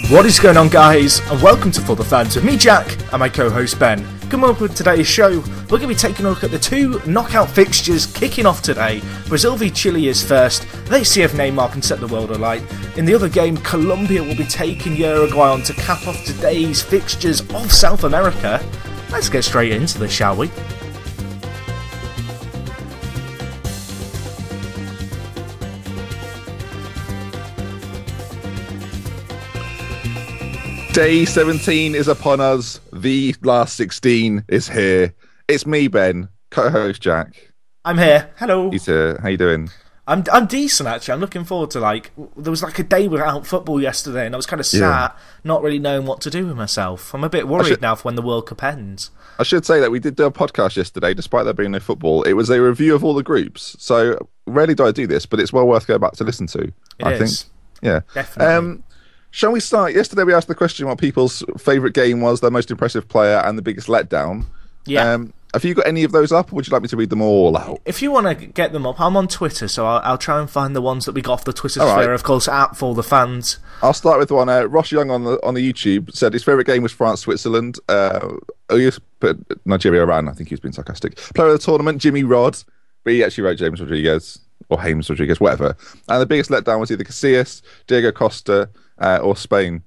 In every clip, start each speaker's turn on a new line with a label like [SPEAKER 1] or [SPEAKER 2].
[SPEAKER 1] What is going on, guys, and welcome to ForTheFans with me, Jack, and my co-host Ben. Coming up with today's show, we're going to be taking a look at the two knockout fixtures kicking off today. Brazil v Chile is first. Let's see if Neymar can set the world alight. In the other game, Colombia will be taking Uruguay on to cap off today's fixtures of South America. Let's get straight into this, shall we?
[SPEAKER 2] Day 17 is upon us. The last 16 is here. It's me, Ben, co-host Jack.
[SPEAKER 1] I'm here. Hello.
[SPEAKER 2] He's here. How you doing?
[SPEAKER 1] I'm decent, actually. I'm looking forward to, there was a day without football yesterday, and I was kind of sat, not really knowing what to do with myself. I'm a bit worried now for when the World Cup ends.
[SPEAKER 2] I should say that we did do a podcast yesterday, despite there being no football. It was a review of all the groups. So rarely do I do this, but it's well worth going back to listen to. I think. Yeah.
[SPEAKER 1] Definitely.
[SPEAKER 2] Shall we start? Yesterday we asked the question what people's favourite game was, their most impressive player, and the biggest letdown.
[SPEAKER 1] Yeah.
[SPEAKER 2] Have you got any of those up, or would you like me to read them all out?
[SPEAKER 1] If you want to get them up, I'm on Twitter, so I'll try and find the ones that we got off the Twitter sphere, of course, at ForTheFans.
[SPEAKER 2] I'll start with one. Ross Young on the YouTube said his favourite game was France-Switzerland. He put Nigeria-Iran, I think he was being sarcastic. Player of the tournament, Jimmy Rod. But he actually wrote James Rodriguez, or James Rodriguez, whatever. And the biggest letdown was either Casillas, Diego Costa, or Spain.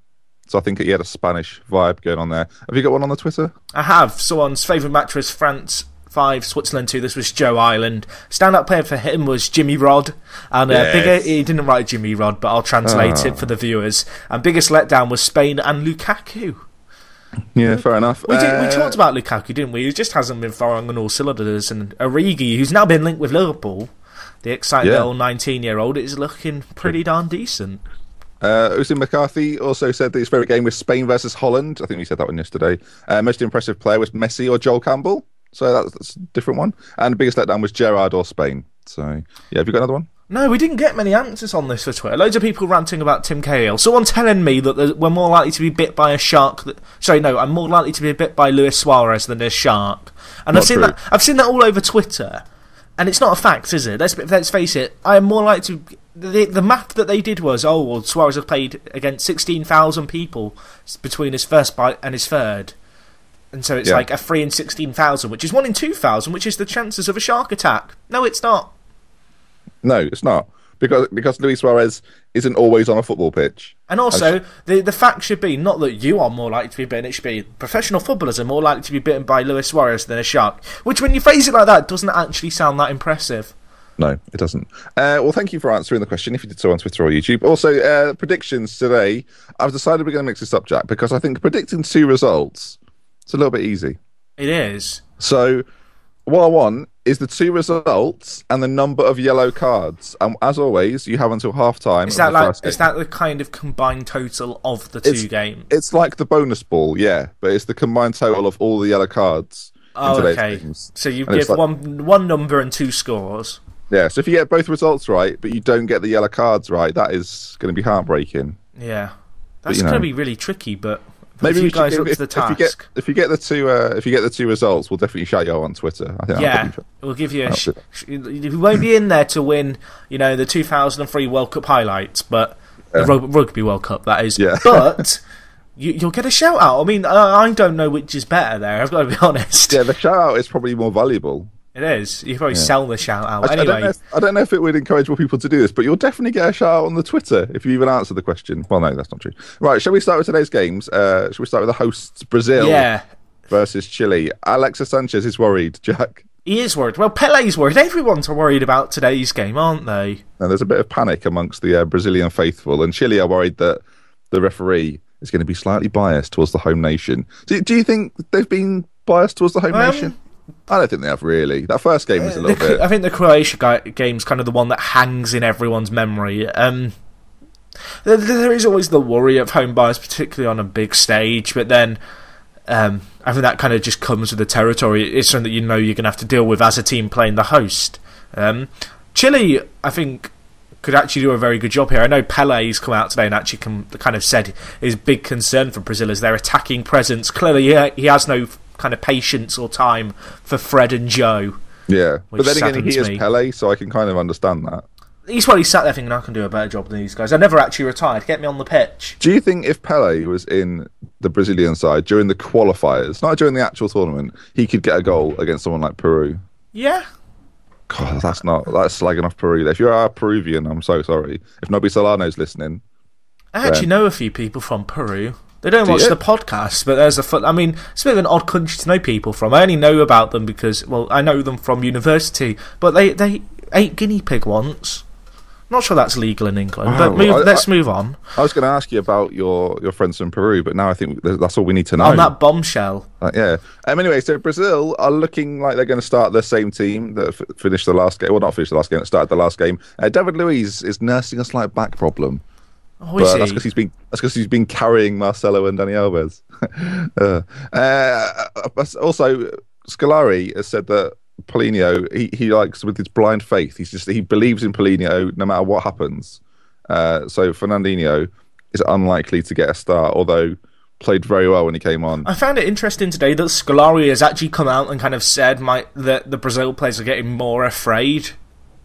[SPEAKER 2] So I think he had a Spanish vibe going on there. Have you got one on the Twitter?
[SPEAKER 1] I have. Someone's favourite match was France 5, Switzerland 2. This was Joe Ireland. Stand-up player for him was Jimmy Rod. And he didn't write Jimmy Rod, but I'll translate it for the viewers. And biggest letdown was Spain and Lukaku.
[SPEAKER 2] Yeah, fair enough.
[SPEAKER 1] We talked about Lukaku, didn't we? He just hasn't been firing on all cylinders. And Origi, who's now been linked with Liverpool, the exciting little 19-year-old, is looking pretty darn decent.
[SPEAKER 2] Usain McCarthy also said that his favourite game was Spain versus Holland. I think we said that one yesterday. Most impressive player was Messi or Joel Campbell. So that's a different one. And the biggest letdown was Gerrard or Spain. So, yeah, have you got another one?
[SPEAKER 1] No, we didn't get many answers on this for Twitter. Loads of people ranting about Tim Cahill. Someone telling me that we're more likely to be bit by a shark. I'm more likely to be bit by Luis Suarez than a shark. And I've seen that all over Twitter. And it's not a fact, is it? Let's face it. I am more likely to... The math that they did was, Suarez has played against 16,000 people between his first bite and his third. And so it's like a 3 in 16,000, which is 1 in 2,000, which is the chances of a shark attack. No, it's not.
[SPEAKER 2] No, it's not. Because Luis Suarez isn't always on a football pitch.
[SPEAKER 1] And also, the fact should be not that you are more likely to be bitten, it should be professional footballers are more likely to be bitten by Luis Suarez than a shark. Which, when you phrase it like that, doesn't actually sound that impressive.
[SPEAKER 2] No, it doesn't. Well, thank you for answering the question, if you did so on Twitter or YouTube. Also, predictions today. I've decided we're going to mix this up, Jack, because I think predicting two results, it's a little bit easy.
[SPEAKER 1] It is.
[SPEAKER 2] So, what I want is the two results and the number of yellow cards. And as always, you have until half-time.
[SPEAKER 1] Is that the kind of combined total of the two games?
[SPEAKER 2] It's like the bonus ball, yeah, but it's the combined total of all the yellow cards in today's games.
[SPEAKER 1] So you give one number and two scores.
[SPEAKER 2] Yeah, so if you get both results right, but you don't get the yellow cards right, that is going to be heartbreaking.
[SPEAKER 1] Yeah, that's going to be really tricky. But
[SPEAKER 2] maybe
[SPEAKER 1] you guys are up to the task.
[SPEAKER 2] If you get the two results, we'll definitely shout you out on Twitter. I think
[SPEAKER 1] we'll give you. We won't be in there to win, the 2003 World Cup highlights, but the Rugby World Cup, that is. Yeah. But you'll get a shout out. I mean, I don't know which is better there. I've got to be honest.
[SPEAKER 2] Yeah, the shout out is probably more valuable.
[SPEAKER 1] It is. You can probably sell the shout out. Anyway,
[SPEAKER 2] I don't know if it would encourage more people to do this, but you'll definitely get a shout out on the Twitter if you even answer the question. Well, no, that's not true. Right, shall we start with today's games? Shall we start with the hosts, Brazil versus Chile? Alexis Sanchez is worried, Jack.
[SPEAKER 1] He is worried. Well, Pele's worried. Everyone's worried about today's game, aren't they?
[SPEAKER 2] And there's a bit of panic amongst the Brazilian faithful, and Chile are worried that the referee is going to be slightly biased towards the home nation. Do you think they've been biased towards the home nation? I don't think they have, really. That first game was a little bit...
[SPEAKER 1] I think the Croatia game's kind of the one that hangs in everyone's memory. There is always the worry of home bias, particularly on a big stage, but then I think that kind of just comes with the territory. It's something that you're going to have to deal with as a team playing the host. Chile, I think, could actually do a very good job here. I know Pele's come out today and actually kind of said his big concern for Brazil is their attacking presence. Clearly, he has no kind of patience or time for Fred and Joe.
[SPEAKER 2] Yeah, but then again, he is Pele, so I can kind of understand that.
[SPEAKER 1] he's probably sat there thinking, I can do a better job than these guys. I never actually retired. Get me on the pitch.
[SPEAKER 2] Do you think if Pele was in the Brazilian side during the qualifiers, not during the actual tournament, he could get a goal against someone like Peru?
[SPEAKER 1] Yeah.
[SPEAKER 2] God, that's slagging off Peru. If you're a Peruvian, I'm so sorry. If Nobby Solano's listening.
[SPEAKER 1] I actually know a few people from Peru. They don't watch the podcast, but there's it's a bit of an odd country to know people from. I only know about them because, well, I know them from university, but they ate guinea pig once. Not sure that's legal in England, but let's move on.
[SPEAKER 2] I was going to ask you about your friends from Peru, but now I think that's all we need to know.
[SPEAKER 1] On that bombshell.
[SPEAKER 2] Yeah. Anyway, so Brazil are looking like they're going to start the same team that finished the last game. Well, not finished the last game, that started the last game. David Luiz is nursing a slight back problem.
[SPEAKER 1] Oh, is he?
[SPEAKER 2] That's because he's been carrying Marcelo and Dani Alves. Also, Scolari has said that Paulinho, he likes with his blind faith. He believes in Paulinho no matter what happens. So Fernandinho is unlikely to get a start, although played very well when he came on.
[SPEAKER 1] I found it interesting today that Scolari has actually come out and kind of said that the Brazil players are getting more afraid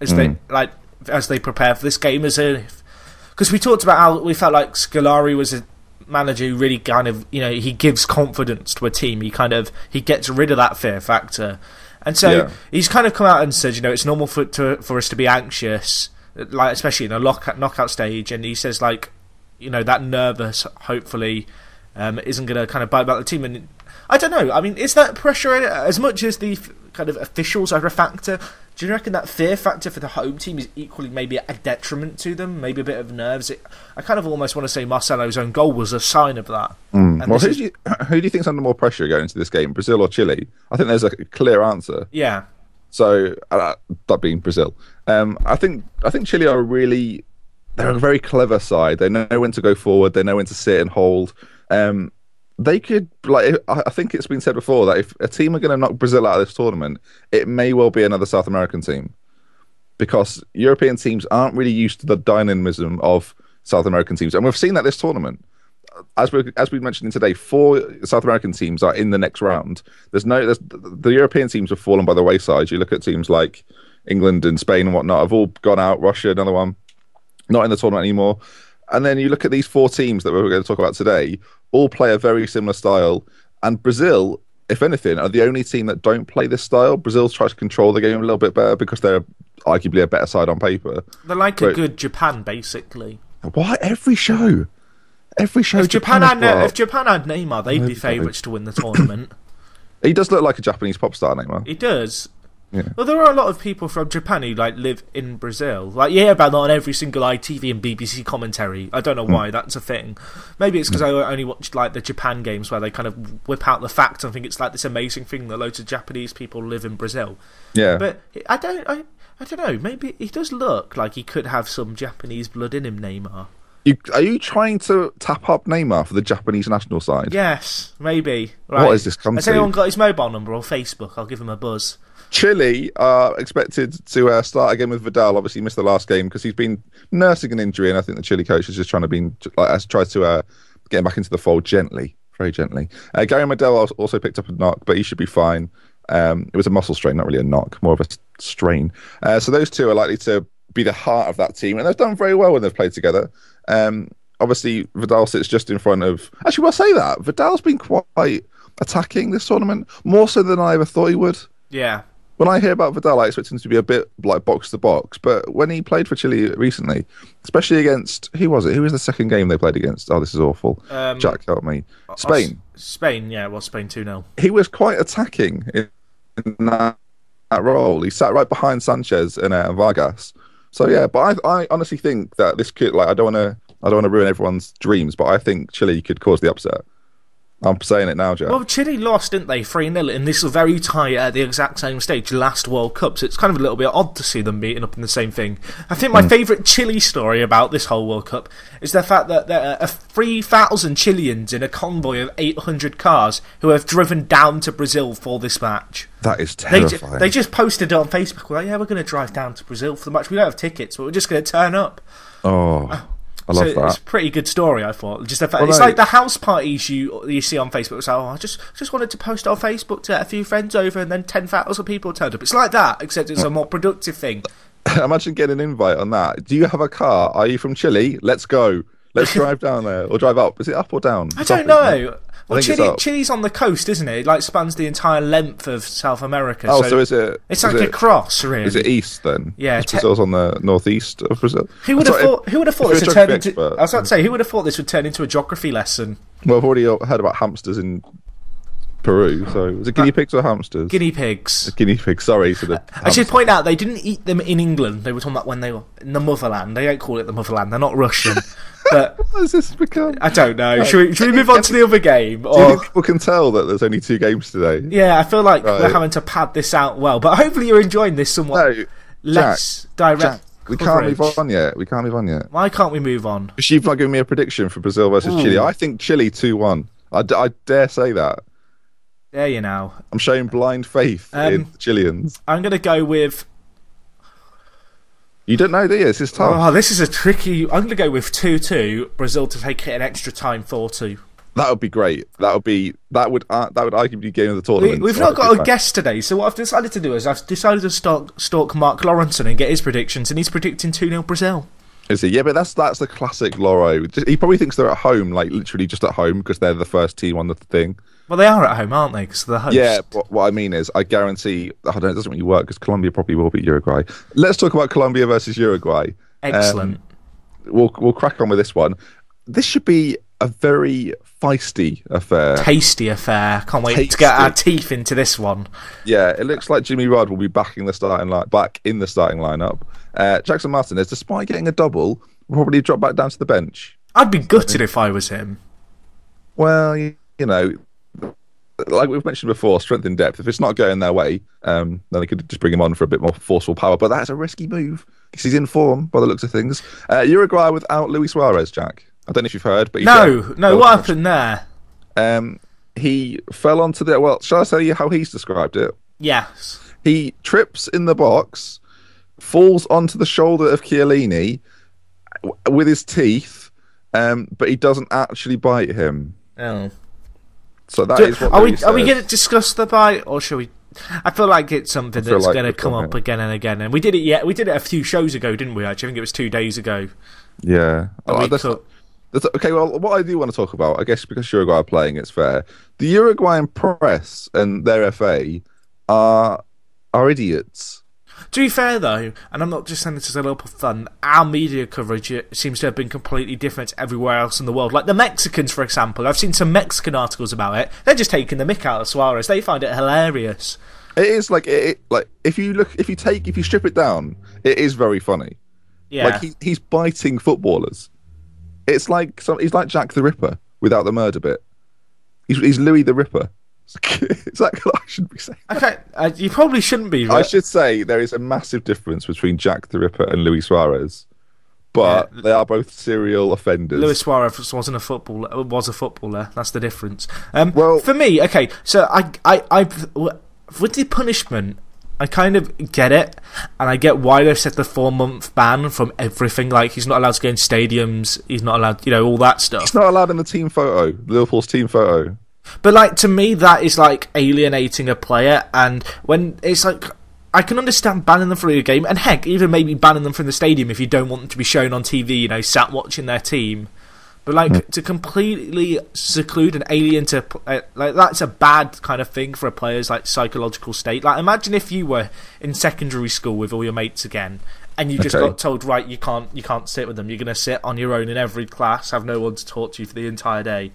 [SPEAKER 1] as they prepare for this game, because we talked about how we felt like Scolari was a manager who really kind of, he gives confidence to a team. He gets rid of that fear factor. And so he's kind of come out and said, it's normal for us to be anxious, like especially in a knockout stage. And he says, that nervous, hopefully, isn't going to kind of bite back the team. And I don't know. I mean, is that pressure as much as the kind of officials are a factor? Do you reckon that fear factor for the home team is equally maybe a detriment to them? Maybe a bit of nerves? I kind of almost want to say Marcelo's own goal was a sign of that.
[SPEAKER 2] Well, who do you think's under more pressure going into this game, Brazil or Chile? I think there's a clear answer.
[SPEAKER 1] Yeah.
[SPEAKER 2] So that being Brazil, I think Chile are they're a very clever side. They know when to go forward. They know when to sit and hold. They could, I think it's been said before that if a team are going to knock Brazil out of this tournament, it may well be another South American team, because European teams aren't really used to the dynamism of South American teams, and we've seen that this tournament. As we mentioned today, 4 South American teams are in the next round. The European teams have fallen by the wayside. You look at teams like England and Spain and whatnot have all gone out. Russia, another one, not in the tournament anymore. And then you look at these 4 teams that we're going to talk about today, all play a very similar style. And Brazil, if anything, are the only team that don't play this style. Brazil tries to control the game a little bit better because they're arguably a better side on paper.
[SPEAKER 1] They're like a good Japan, basically.
[SPEAKER 2] Why? Every show. If
[SPEAKER 1] Japan had Neymar, they'd be favourites to win the tournament.
[SPEAKER 2] He does look like a Japanese pop star, Neymar.
[SPEAKER 1] He does.
[SPEAKER 2] Yeah.
[SPEAKER 1] Well, there are a lot of people from Japan who live in Brazil. About that on every single ITV and BBC commentary. I don't know why that's a thing. Maybe it's because I only watched the Japan games where they kind of whip out the facts and think it's this amazing thing that loads of Japanese people live in Brazil.
[SPEAKER 2] Yeah.
[SPEAKER 1] But I don't know. Maybe he does look like he could have some Japanese blood in him, Neymar.
[SPEAKER 2] Are you trying to tap up Neymar for the Japanese national side?
[SPEAKER 1] Yes, maybe. Right.
[SPEAKER 2] What is this country?
[SPEAKER 1] Has anyone got his mobile number or Facebook? I'll give him a buzz.
[SPEAKER 2] Chile are expected to start again with Vidal. Obviously, he missed the last game because he's been nursing an injury, and I think the Chile coach is just trying to get him back into the fold gently, very gently. Gary Medel also picked up a knock, but he should be fine. It was a muscle strain, not really a knock, more of a strain. So those two are likely to be the heart of that team, and they've done very well when they've played together. Obviously, Vidal sits just in front of... Actually, I'll say that. Vidal's been quite attacking this tournament, more so than I ever thought he would.
[SPEAKER 1] Yeah.
[SPEAKER 2] When I hear about Vidal, I expect him to be a bit like box to box. But when he played for Chile recently, especially against... Who was it? Who was the second game they played against? Oh, this is awful. Jack, help me. Spain.
[SPEAKER 1] Spain, yeah. Well, Spain 2-0.
[SPEAKER 2] He was quite attacking in that role. He sat right behind Sanchez and Vargas. So, yeah, but I honestly think that this could... I don't want to ruin everyone's dreams, but I think Chile could cause the upset. I'm saying it now, Jack.
[SPEAKER 1] Well, Chile lost, didn't they? 3-0 in this very tie at the exact same stage last World Cup, so it's kind of a little bit odd to see them meeting up in the same thing. I think my favourite Chile story about this whole World Cup is the fact that there are 3,000 Chileans in a convoy of 800 cars who have driven down to Brazil for this match.
[SPEAKER 2] That is terrifying.
[SPEAKER 1] They just posted it on Facebook, we're going to drive down to Brazil for the match. We don't have tickets, but we're just going to turn up.
[SPEAKER 2] Oh... I love that.
[SPEAKER 1] It's a pretty good story, I thought. Just it's like the house parties you see on Facebook. It's I just wanted to post on Facebook to get a few friends over, and then 10,000 people turned up. It's like that, except it's a more productive thing.
[SPEAKER 2] Imagine getting an invite on that. Do you have a car? Are you from Chile? Let's go. Let's drive down there or drive up. Is it up or down?
[SPEAKER 1] I don't know. Well,
[SPEAKER 2] Chile,
[SPEAKER 1] Chile's on the coast, isn't it? It like spans the entire length of South America.
[SPEAKER 2] Oh, so is it?
[SPEAKER 1] It's like a cross, really.
[SPEAKER 2] Is it east then?
[SPEAKER 1] Yeah,
[SPEAKER 2] Brazil's on the northeast of Brazil.
[SPEAKER 1] Who would have thought? Who would have thought this would turn into? I was about to say, who would have thought this would turn into a geography lesson?
[SPEAKER 2] Well, I've already heard about hamsters in Peru. So is it guinea pigs or hamsters?
[SPEAKER 1] Guinea pigs.
[SPEAKER 2] Guinea pigs. Sorry.
[SPEAKER 1] I should point out they didn't eat them in England. They were talking about when they were in the motherland. They don't call it the motherland. They're not Russian. But
[SPEAKER 2] what has this become?
[SPEAKER 1] I don't know. No. Should we move on to the other game?
[SPEAKER 2] Do you think people can tell that there's only 2 games today?
[SPEAKER 1] Yeah, I feel like we're having to pad this out well. But hopefully you're enjoying this somewhat less direct.
[SPEAKER 2] Jack, we can't move on yet.
[SPEAKER 1] Why can't we move on?
[SPEAKER 2] Because you've not given me a prediction for Brazil versus Chile. I think Chile 2-1. I dare say that.
[SPEAKER 1] There you now.
[SPEAKER 2] I'm showing blind faith in the Chileans.
[SPEAKER 1] I'm going to go with...
[SPEAKER 2] You don't know, do you? This is tough.
[SPEAKER 1] Oh, this is a tricky... I'm going to go with 2-2. Brazil to take it in extra time 4-2.
[SPEAKER 2] That would be great. That would arguably be game of the tournament.
[SPEAKER 1] We've not got a guest today, so what I've decided to do is I've decided to stalk Mark Lawrenson and get his predictions, and he's predicting 2-0 Brazil.
[SPEAKER 2] Is he? Yeah, but that's the classic Loro. He probably thinks they're at home, like literally just at home, because they're the first team on the thing.
[SPEAKER 1] Well, they are at home, aren't they? Because they're the host.
[SPEAKER 2] Yeah, but what I mean is, I guarantee... I don't know, it doesn't really work, because Colombia probably will beat Uruguay. Let's talk about Colombia versus Uruguay.
[SPEAKER 1] Excellent.
[SPEAKER 2] We'll crack on with this one. This should be a very feisty affair.
[SPEAKER 1] Tasty affair. Can't wait to get our teeth into this one.
[SPEAKER 2] Yeah, it looks like Jimmy Rudd will be back in the starting lineup. Jackson Martinez, despite getting a double, will probably drop back down to the bench.
[SPEAKER 1] I'd be gutted if I was him.
[SPEAKER 2] Well, you know, like we've mentioned before, strength in depth. If it's not going their way, then they could just bring him on for a bit more forceful power. But that's a risky move because he's in form by the looks of things. Uruguay without Luis Suarez, Jack. I don't know if you've heard, but
[SPEAKER 1] what happened there?
[SPEAKER 2] He fell onto the... Well, shall I tell you how he's described it?
[SPEAKER 1] Yes.
[SPEAKER 2] He trips in the box, falls onto the shoulder of Chiellini with his teeth, but he doesn't actually bite him.
[SPEAKER 1] Oh.
[SPEAKER 2] So that is what
[SPEAKER 1] are we going to discuss the bite, or shall we? I feel like it's something that's going to come up again and again. And we did it. Yeah, we did it a few shows ago, didn't we? Actually, I think it was 2 days ago.
[SPEAKER 2] Yeah. Okay. Well, what I do want to talk about, I guess, because Uruguay are playing, it's fair. The Uruguayan press and their FA are idiots.
[SPEAKER 1] To be fair, though, and I'm not just saying this as a little bit of fun, our media coverage seems to have been completely different everywhere else in the world. Like the Mexicans, for example. I've seen some Mexican articles about it. They're just taking the mick out of Suarez. They find it hilarious.
[SPEAKER 2] It is like if you strip it down, it is very funny.
[SPEAKER 1] Yeah.
[SPEAKER 2] Like he's biting footballers. He's like Jack the Ripper without the murder bit. He's Louis the Ripper. Is that what I shouldn't be saying?
[SPEAKER 1] Okay, you probably shouldn't be. Right?
[SPEAKER 2] I should say there is a massive difference between Jack the Ripper and Luis Suarez, but they are both serial offenders.
[SPEAKER 1] Luis Suarez was a footballer. That's the difference. Well, for me, okay. So I with the punishment, I kind of get it, and I get why they've set the 4-month ban from everything. Like he's not allowed to go in stadiums. He's not allowed, all that stuff.
[SPEAKER 2] He's not allowed in the team photo, Liverpool's team photo.
[SPEAKER 1] But, like, to me, that is, like, alienating a player, and when it's, like, I can understand banning them from the game, and heck, even maybe banning them from the stadium if you don't want them to be shown on TV, sat watching their team. But, like, to completely seclude an alien to, like, that's a bad kind of thing for a player's, like, psychological state. Like, imagine if you were in secondary school with all your mates again, and you just got told, right, you can't sit with them, you're going to sit on your own in every class, have no one to talk to you for the entire day.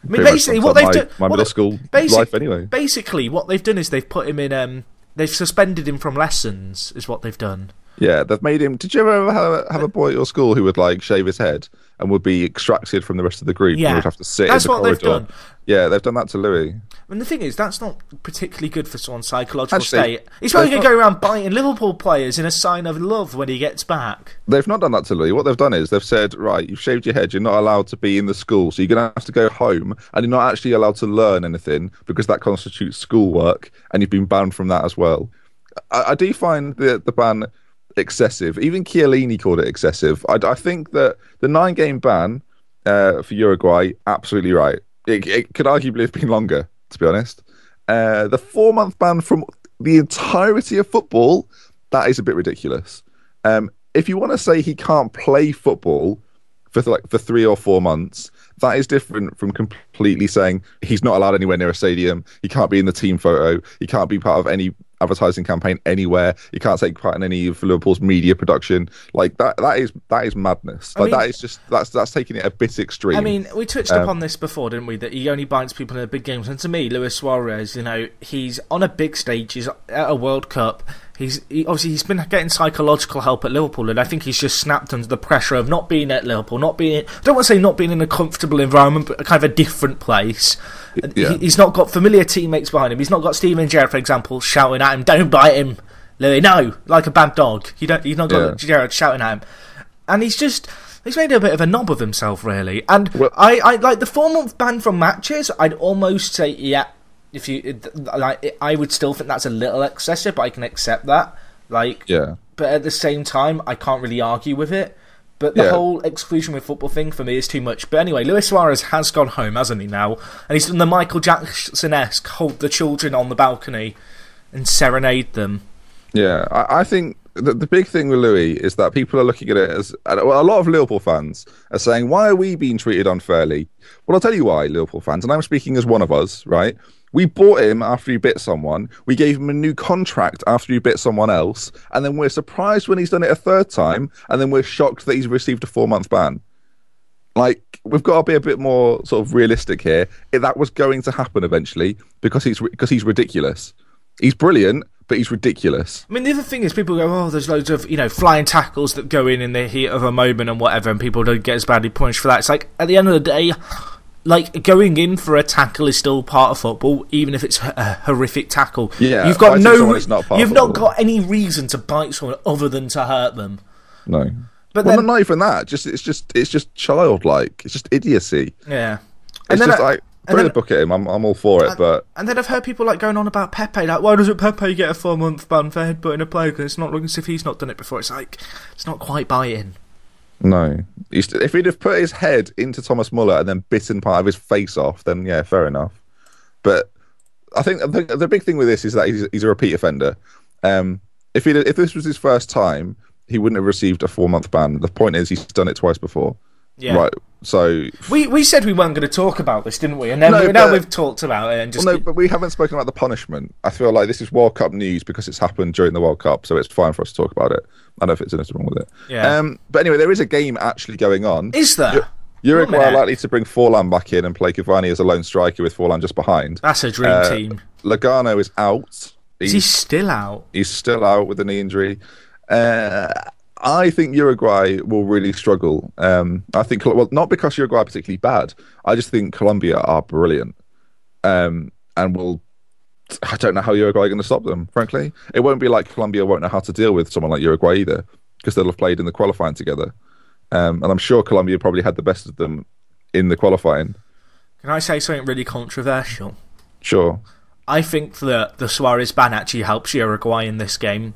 [SPEAKER 1] I mean, basically, what they've done...
[SPEAKER 2] My middle school life, anyway.
[SPEAKER 1] Basically, what they've done is they've put him in... they've suspended him from lessons, is what they've done. Yeah,
[SPEAKER 2] they've made him... Did you ever have a boy at your school who would, like, shave his head and would be extracted from the rest of the group and would have to sit in the corridor? That's what they've done. Yeah, they've done that to Louis.
[SPEAKER 1] And the thing is, that's not particularly good for someone's psychological state. He's probably going to go around biting Liverpool players in a sign of love when he gets back.
[SPEAKER 2] They've not done that to Louis. What they've done is they've said, right, you've shaved your head, you're not allowed to be in the school, so you're going to have to go home, and you're not actually allowed to learn anything because that constitutes schoolwork, and you've been banned from that as well. I do find the ban excessive. Even Chiellini called it excessive. I think that the 9-game ban for Uruguay, absolutely right. It could arguably have been longer, to be honest. The 4-month ban from the entirety of football, that is a bit ridiculous. If you want to say he can't play football for 3 or 4 months, that is different from completely saying he's not allowed anywhere near a stadium. He can't be in the team photo. He can't be part of any advertising campaign anywhere. He can't take part in any of Liverpool's media production. Like that is madness. Like, that is just that's taking it a bit extreme.
[SPEAKER 1] I mean, we touched upon this before, didn't we? That he only bites people in the big games. And to me, Luis Suarez, he's on a big stage. He's at a World Cup. He's been getting psychological help at Liverpool, and I think he's just snapped under the pressure of not being at Liverpool, I don't want to say not being in a comfortable environment, but kind of a different place. Yeah. He's not got familiar teammates behind him. He's not got Steven Gerrard, for example, shouting at him, "Don't bite him, Louis." No, like a bad dog. He's not got Gerrard shouting at him, and he's made a bit of a knob of himself, really. And I like the 4-month ban from matches. I'd almost say, yeah. If you like, I would still think that's a little excessive, but I can accept that. But at the same time, I can't really argue with it. But the whole exclusion with football thing for me is too much. But anyway, Luis Suarez has gone home, hasn't he now? And he's done the Michael Jackson-esque hold the children on the balcony and serenade them. Yeah,
[SPEAKER 2] I think the big thing with Louis is that people are looking at it as... Well, a lot of Liverpool fans are saying, why are we being treated unfairly? Well, I'll tell you why, Liverpool fans, and I'm speaking as one of us, right? We bought him after he bit someone. We gave him a new contract after he bit someone else. And then we're surprised when he's done it a third time. And then we're shocked that he's received a 4-month ban. Like, we've got to be a bit more sort of realistic here. That was going to happen eventually because he's ridiculous. He's brilliant, but he's ridiculous.
[SPEAKER 1] I mean, the other thing is people go, oh, there's loads of, flying tackles that go in the heat of a moment and whatever, and people don't get as badly punished for that. It's like, at the end of the day... Like, going in for a tackle is still part of football, even if it's a horrific tackle.
[SPEAKER 2] Yeah,
[SPEAKER 1] you've got not got any reason to bite someone other than to hurt them.
[SPEAKER 2] No, but then, not even that. It's just childlike. It's just idiocy.
[SPEAKER 1] Yeah,
[SPEAKER 2] it's just like throw the book at him. I'm all for it. But
[SPEAKER 1] and then I've heard people like going on about Pepe. Like, why doesn't Pepe get a 4-month ban for headbutting a player? Because it's not looking as if he's not done it before. It's like it's not quite biting.
[SPEAKER 2] No. If he'd have put his head into Thomas Muller and then bitten part of his face off, then yeah, fair enough. But I think the big thing with this is that he's a repeat offender. If this was his first time, he wouldn't have received a 4-month ban. The point is he's done it twice before.
[SPEAKER 1] Yeah.
[SPEAKER 2] Right. So
[SPEAKER 1] we said we weren't going to talk about this, didn't we? And then now we've talked about it. And just
[SPEAKER 2] but we haven't spoken about the punishment. I feel like this is World Cup news because it's happened during the World Cup, so it's fine for us to talk about it. I don't know if it's anything wrong with it.
[SPEAKER 1] Yeah.
[SPEAKER 2] But anyway, there is a game actually going on.
[SPEAKER 1] Is there?
[SPEAKER 2] Uruguay are likely to bring Forlan back in and play Cavani as a lone striker with Forlan just behind.
[SPEAKER 1] That's a dream team.
[SPEAKER 2] Logano is out.
[SPEAKER 1] Is he still out?
[SPEAKER 2] He's still out with a knee injury. I think Uruguay will really struggle. I think, well, not because Uruguay are particularly bad. I just think Colombia are brilliant. And I don't know how Uruguay are going to stop them, frankly. It won't be like Colombia won't know how to deal with someone like Uruguay either, because they'll have played in the qualifying together. And I'm sure Colombia probably had the best of them in the qualifying.
[SPEAKER 1] Can I say something really controversial?
[SPEAKER 2] Sure.
[SPEAKER 1] I think that the Suarez ban actually helps Uruguay in this game.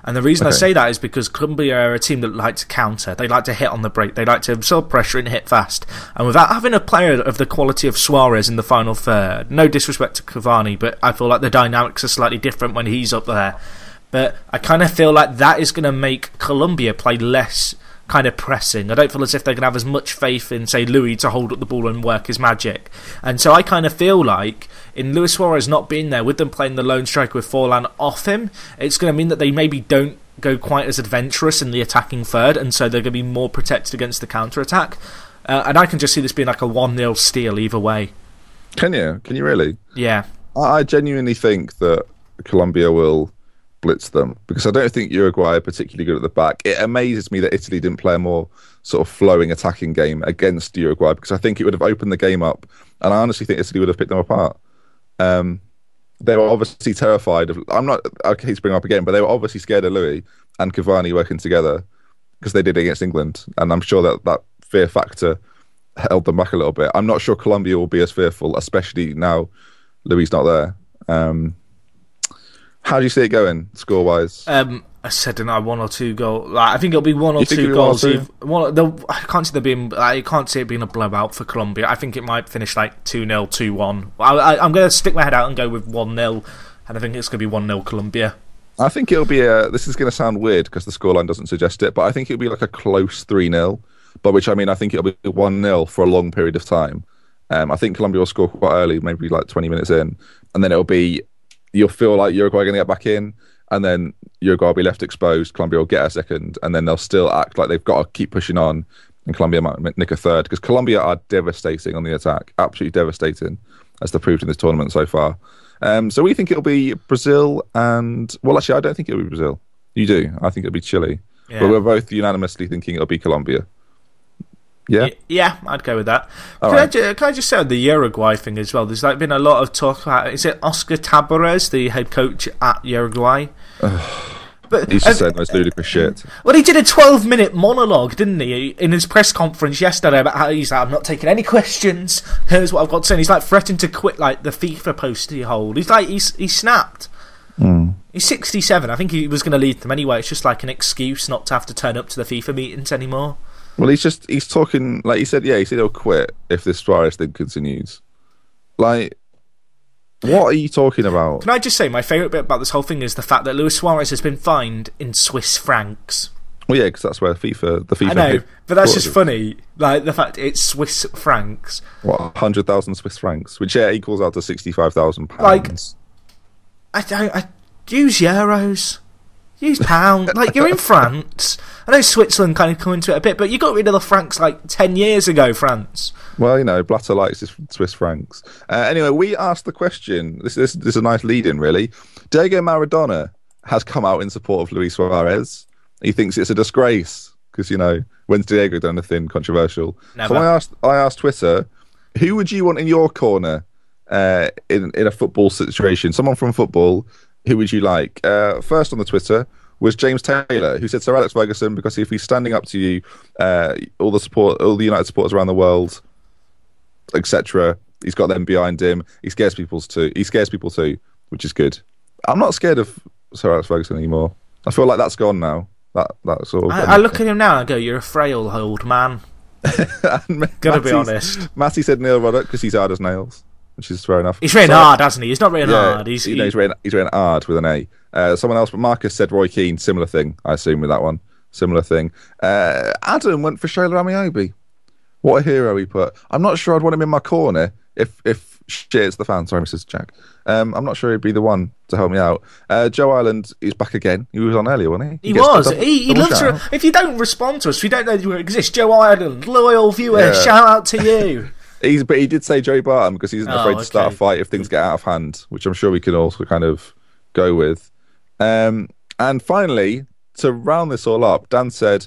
[SPEAKER 1] And the reason I say that is because Colombia are a team that like to counter. They like to hit on the break. They like to absorb pressure and hit fast. And without having a player of the quality of Suarez in the final third, no disrespect to Cavani, but I feel like the dynamics are slightly different when he's up there. But I kind of feel like that is going to make Colombia play less kind of pressing. I don't feel as if they're going to have as much faith in, say, Louis to hold up the ball and work his magic. And so I kind of feel like in Luis Suarez not being there, with them playing the lone striker with Forlan off him, it's going to mean that they maybe don't go quite as adventurous in the attacking third, and so they're going to be more protected against the counter-attack. And I can just see this being like a 1-0 steal either way.
[SPEAKER 2] Can you? Can you really?
[SPEAKER 1] Yeah.
[SPEAKER 2] I genuinely think that Colombia will blitz them, because I don't think Uruguay are particularly good at the back. It amazes me that Italy didn't play a more sort of flowing attacking game against Uruguay, because I think it would have opened the game up, and I honestly think Italy would have picked them apart. They were obviously terrified of... I hate to bring up again, but they were obviously scared of Louis and Cavani working together, because they did against England, and I'm sure that fear factor held them back a little bit. I'm not sure Colombia will be as fearful, especially now Louis not there. How do you see it going, score-wise?
[SPEAKER 1] I said in 1 or 2 goals. I think it'll be 1 or 2 goals. I can't see it being a blowout for Colombia. I think it might finish like 2-0, 2-1. I'm going to stick my head out and go with 1-0, and I think it's going to be 1-0 Colombia.
[SPEAKER 2] I think it'll be this is going to sound weird because the scoreline doesn't suggest it, but I think it'll be like a close 3-0, by which I mean I think it'll be 1-0 for a long period of time. I think Colombia will score quite early, maybe like 20 minutes in, and then you'll feel like Uruguay are going to get back in, and then Uruguay will be left exposed, Colombia will get a second, and then they'll still act like they've got to keep pushing on, and Colombia might nick a third, because Colombia are devastating on the attack, absolutely devastating, as they've proved in this tournament so far. So we think it'll be Brazil and... Well, actually, I don't think it'll be Brazil. You do. I think it'll be Chile. Yeah. But we're both unanimously thinking it'll be Colombia. Yeah?
[SPEAKER 1] Yeah, I'd go with that. Can I just say on the Uruguay thing as well, there's been a lot of talk about... Is it Oscar Tabarez, the head coach at Uruguay?
[SPEAKER 2] But he's just said the most ludicrous shit.
[SPEAKER 1] Well, he did a 12-minute monologue, didn't he, in his press conference yesterday about how he's like, I'm not taking any questions. Here's what I've got to say. And he's threatened to quit the FIFA post he holds. He's snapped. He's 67. I think he was going to lead them anyway. It's just an excuse not to have to turn up to the FIFA meetings anymore.
[SPEAKER 2] Well, he's talking he said he'll quit if this Suarez thing continues. What are you talking about?
[SPEAKER 1] Can I just say, my favourite bit about this whole thing is the fact that Luis Suarez has been fined in Swiss francs.
[SPEAKER 2] Well, yeah, because that's where the FIFA...
[SPEAKER 1] I know, but that's just funny. The fact it's Swiss francs.
[SPEAKER 2] What, 100,000 Swiss francs? Which, equals out to £65,000.
[SPEAKER 1] I use euros. Use pound. You're in France. I know Switzerland kind of come into it a bit, but you got rid of the francs 10 years ago, France.
[SPEAKER 2] Well, Blatter likes his Swiss francs. Anyway, we asked the question. This is a nice lead-in, really. Diego Maradona has come out in support of Luis Suarez. He thinks it's a disgrace because, when's Diego done anything controversial?
[SPEAKER 1] Never.
[SPEAKER 2] So I asked Twitter, who would you want in your corner in a football situation? Someone from football. Who would you like? First on the Twitter was James Taylor, who said Sir Alex Ferguson, because if he's standing up to you, all the United supporters around the world, etc., he's got them behind him. He scares people too, which is good. I'm not scared of Sir Alex Ferguson anymore. I feel like that's gone now. That's all.
[SPEAKER 1] I look at him now and I go, "You're a frail old man." Gotta be honest.
[SPEAKER 2] Matty said Neil Ruddock because he's hard as nails, which is fair enough.
[SPEAKER 1] He's written hard, hasn't he? He's not written hard. He's
[SPEAKER 2] written hard with an A. Someone else, but Marcus said Roy Keane. Similar thing, I assume, with that one. Similar thing. Adam went for Shola Amiobi. What a hero he put. I'm not sure I'd want him in my corner if shit's the fan. Sorry, Mrs. Jack. I'm not sure he'd be the one to help me out. Joe Ireland is back again. He was on earlier, wasn't he?
[SPEAKER 1] He was. He loves to. If you don't respond to us, if you don't know you exist, Joe Ireland, loyal viewer, shout out to you.
[SPEAKER 2] But he did say Joey Barton because he isn't afraid to start a fight if things get out of hand, which I'm sure we can also kind of go with. And finally, to round this all up, Dan said,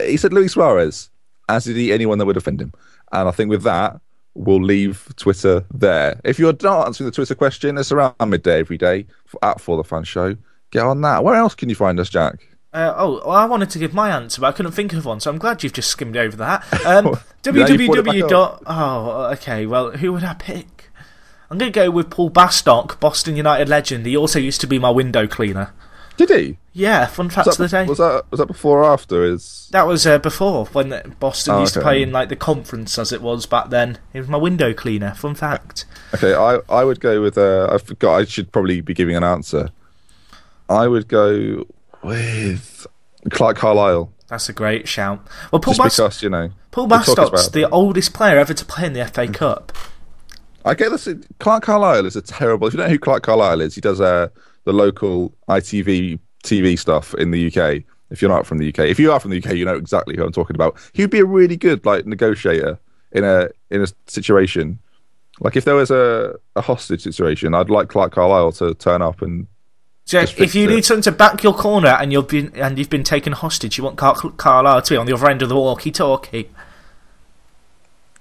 [SPEAKER 2] he said Luis Suarez, as did he anyone that would offend him. And I think with that, we'll leave Twitter there. If you're not answering the Twitter question, it's around midday every day at ForTheFans Show. Get on that. Where else can you find us, Jack?
[SPEAKER 1] I wanted to give my answer, but I couldn't think of one, so I'm glad you've just skimmed over that. www. Oh, okay. Well, who would I pick? I'm going to go with Paul Bastock, Boston United legend. He also used to be my window cleaner.
[SPEAKER 2] Did he?
[SPEAKER 1] Yeah, fun fact of the day.
[SPEAKER 2] Was that before or after?
[SPEAKER 1] That was before, when Boston used to play in the conference as it was back then. He was my window cleaner. Fun fact.
[SPEAKER 2] Okay, I would go with. I forgot. I should probably be giving an answer. I would go with Clark Carlisle.
[SPEAKER 1] That's a great shout. Well,
[SPEAKER 2] Paul Bastock's
[SPEAKER 1] the oldest player ever to play in the FA Cup.
[SPEAKER 2] I get this. Clark Carlisle is a terrible. If you don't know who Clark Carlisle is, he does the local ITV TV stuff in the UK. If you're not from the UK, if you are from the UK, you know exactly who I'm talking about. He'd be a really good negotiator in a situation. If there was a hostage situation, I'd like Clark Carlisle to turn up and.
[SPEAKER 1] So if you need something to back your corner and you've been taken hostage, you want Carlisle to be on the other end of the walkie-talkie.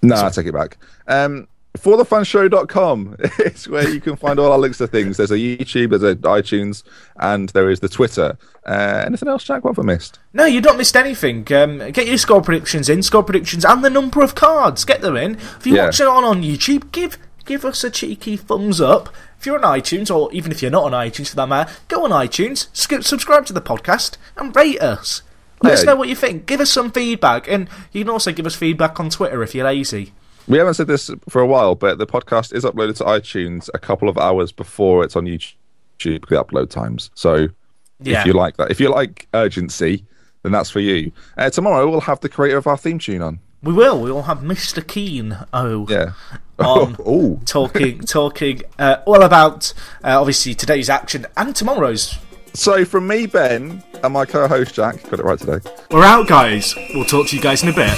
[SPEAKER 2] No, I take it back. ForTheFansShow.com is where you can find all our links to things. There's a YouTube, there's an iTunes, and there is the Twitter. Anything else, Jack? What have I missed?
[SPEAKER 1] No, you've not missed anything. Get your score predictions in, and the number of cards. Get them in. If you watch it on YouTube, give us a cheeky thumbs up. If you're on iTunes, or even if you're not on iTunes for that matter, go on iTunes, subscribe to the podcast, and rate us. Let us know what you think. Give us some feedback, and you can also give us feedback on Twitter if you're lazy.
[SPEAKER 2] We haven't said this for a while, but the podcast is uploaded to iTunes a couple of hours before it's on YouTube. the upload times. So if you like that, if you like urgency, then that's for you. Tomorrow we'll have the creator of our theme tune on.
[SPEAKER 1] We will. We will have Mr. Keane.
[SPEAKER 2] Yeah.
[SPEAKER 1] Talking all about obviously today's action and tomorrow's.
[SPEAKER 2] So from me, Ben, and my co-host Jack, got it right today.
[SPEAKER 1] We're out, guys. We'll talk to you guys in a bit.